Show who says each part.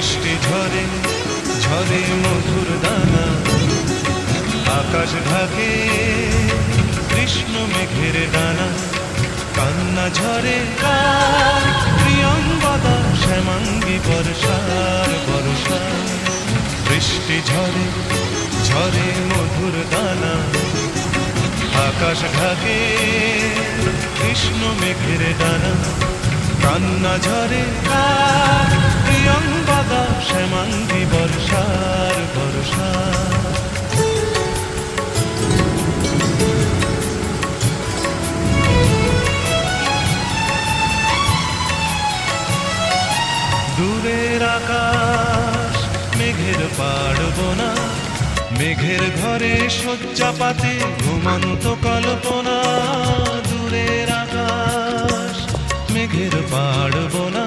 Speaker 1: বৃষ্টি ঝরে ঝরে মধুর দানা, আকাশ ঢাকে কৃষ্ণ মেঘের ডানা। কান্না ঝরে কার প্রিয়ঙ্গদা, শ্যামাঙ্গী বর্ষার বর্ষা। বৃষ্টি ঝরে ঝরে মধুর দানা, আকাশ ঢাকে কৃষ্ণ মেঘের ডানা। কান্না ঝরে কার প্রিয়ঙ্গদা, শ্যামাঙ্গী বর্ষার বর্ষা। দূরের আকাশ মেঘের পাড়বনা, মেঘের ঘরে শয্যা পাতে ঘুমন্ত কল্পনা। দূরের আকাশ মেঘের পাড়বনা,